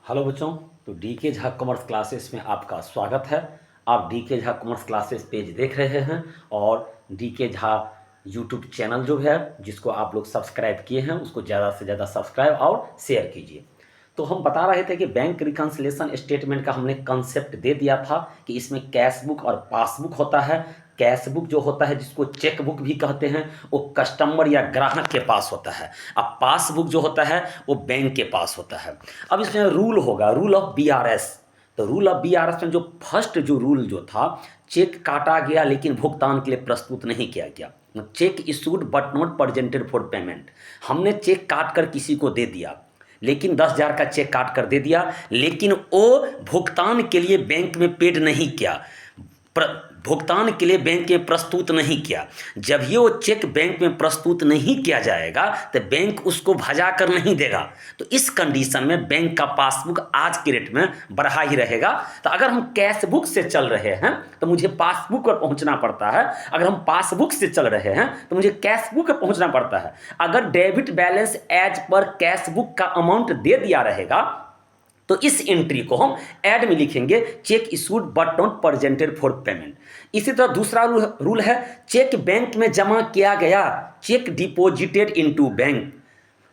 Hello बच्चों। तो D के झा कॉमर्स क्लासेस में आपका स्वागत है। आप डी के झा कॉमर्स क्लासेस पेज देख रहे हैं और डी के झा यूट्यूब चैनल जो है जिसको आप लोग सब्सक्राइब किए हैं उसको ज़्यादा से ज़्यादा सब्सक्राइब और शेयर कीजिए। तो हम बता रहे थे कि बैंक रिकन्सिलेशन स्टेटमेंट का हमने कंसेप्ट दे दिया था कि इसमें कैश बुक और पासबुक होता है। कैश बुक जो होता है जिसको चेक बुक भी कहते हैं वो कस्टमर या ग्राहक के पास होता है। अब पासबुक जो होता है वो बैंक के पास होता है। अब इसमें रूल होगा, रूल ऑफ बीआरएस। तो रूल ऑफ बीआरएस में जो फर्स्ट जो रूल जो था, चेक काटा गया लेकिन भुगतान के लिए प्रस्तुत नहीं किया गया। Check issued but not presented for payment. हमने चेक काट कर किसी को दे दिया, लेकिन 10,000 का चेक काट कर दे दिया, लेकिन वो भुगतान के लिए बैंक में पेड नहीं किया, भुगतान के लिए बैंक में प्रस्तुत नहीं किया। जब ये वो चेक बैंक में प्रस्तुत नहीं किया जाएगा तो बैंक उसको भजा कर नहीं देगा। तो इस कंडीशन में बैंक का पासबुक आज के रेट में बढ़ा ही रहेगा। तो अगर हम कैश बुक से चल रहे हैं तो मुझे पासबुक पर पहुंचना पड़ता है, अगर हम पासबुक से चल रहे हैं तो मुझे कैश बुक पर पहुंचना पड़ता है। अगर debit balance as per cash book का अमाउंट दे दिया रहेगा तो इस एंट्री को हम ऐड में लिखेंगे, check issued but not presented for payment. इसी तरह दूसरा रूल है, चेक बैंक में जमा किया गया, चेक डिपॉजिटेड इनटू बैंक,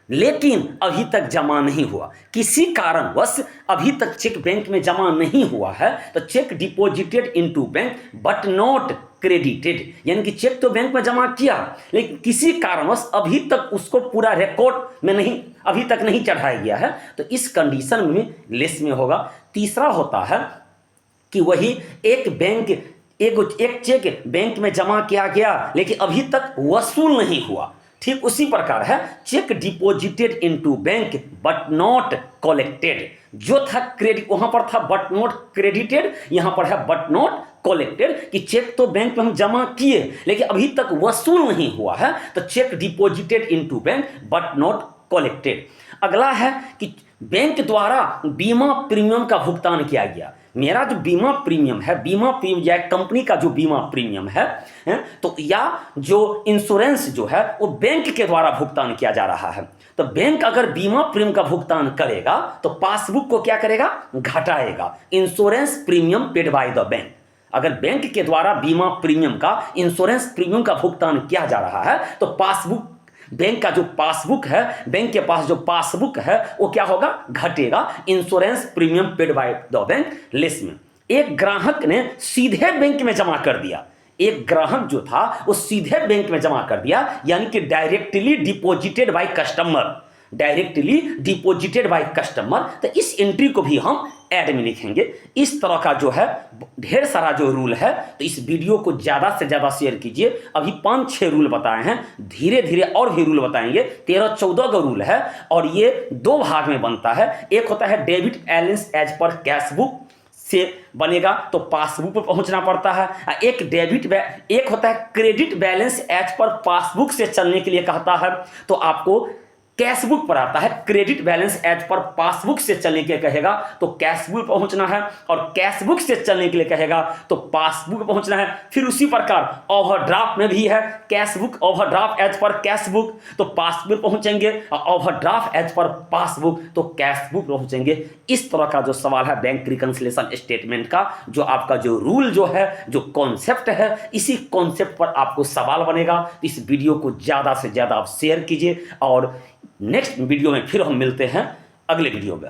लेकिन अभी तक जमा नहीं हुआ। किसी कारणवश अभी तक चेक बैंक में जमा नहीं हुआ है तो check deposited into bank but not credited, यानी कि चेक तो बैंक में जमा किया लेकिन किसी कारणवश अभी तक उसको पूरा रिकॉर्ड में नहीं, अभी तक नहीं चढ़ाया गया है, तो इस कंडीशन में लेस में होगा। तीसरा होता है कि वही एक चेक बैंक में जमा किया गया लेकिन अभी तक वसूल नहीं हुआ। ठीक उसी प्रकार है, check deposited into bank but not collected. जो था क्रेडिट वहां पर था बट नॉट क्रेडिटेड, यहां पर है बट नॉट कलेक्टेड कि चेक तो बैंक में हम जमा किए लेकिन अभी तक वसूल नहीं हुआ है, तो check deposited into bank but not collected. अगला है कि बैंक द्वारा बीमा प्रीमियम का भुगतान किया गया। मेरा जो बीमा प्रीमियम है, बीमा प्रीमियम या कंपनी का जो बीमा प्रीमियम है तो या जो इंश्योरेंस जो है वो बैंक के द्वारा भुगतान किया जा रहा है। तो बैंक अगर बीमा प्रीमियम का भुगतान करेगा तो पासबुक को क्या करेगा, घटाएगा। Insurance premium paid by the bank. अगर बैंक के द्वारा बीमा प्रीमियम का, इंश्योरेंस प्रीमियम का भुगतान किया जा रहा है तो पासबुक, बैंक का जो पासबुक है, बैंक के पास जो पासबुक है वो क्या होगा, घटेगा। Insurance premium paid by the bank less में। एक ग्राहक ने सीधे बैंक में जमा कर दिया, एक ग्राहक जो था वो सीधे बैंक में जमा कर दिया, यानी कि directly deposited by customer, directly deposited by customer. तो इस एंट्री को भी हम ऐड में लिखेंगे। इस तरह का जो है ढेर सारा जो रूल है, तो इस वीडियो को ज़्यादा से ज़्यादा शेयर कीजिए। अभी 5-6 रूल बताए हैं, धीरे धीरे और भी रूल बताएंगे। 13-14 का रूल है और ये 2 भाग में बनता है। एक होता है debit balance as per cash book से बनेगा तो पासबुक पर पहुंचना पड़ता है। एक होता है credit balance as per passbook से चलने के लिए कहता है तो आपको कैश बुक पर आता है। Credit balance as per passbook से चलने के लिए कहेगा तो कैश बुक पहुंचना है, और कैश बुक से चलने के लिए कहेगा तो पासबुक पहुंचना है। फिर उसी प्रकार ओवरड्राफ्ट में भी है, cash book overdraft as per cash book तो पासबुक पहुंचेंगे, और ओवरड्राफ्ट एज पर पासबुक तो कैश बुक पहुंचेंगे। इस तरह का जो सवाल है बैंक रिकन्सिलेशन स्टेटमेंट का, जो आपका जो रूल जो है, जो कॉन्सेप्ट है, इसी कॉन्सेप्ट पर आपको सवाल बनेगा। इस वीडियो को ज़्यादा से ज़्यादा आप शेयर कीजिए और नेक्स्ट वीडियो में फिर हम मिलते हैं अगले वीडियो में।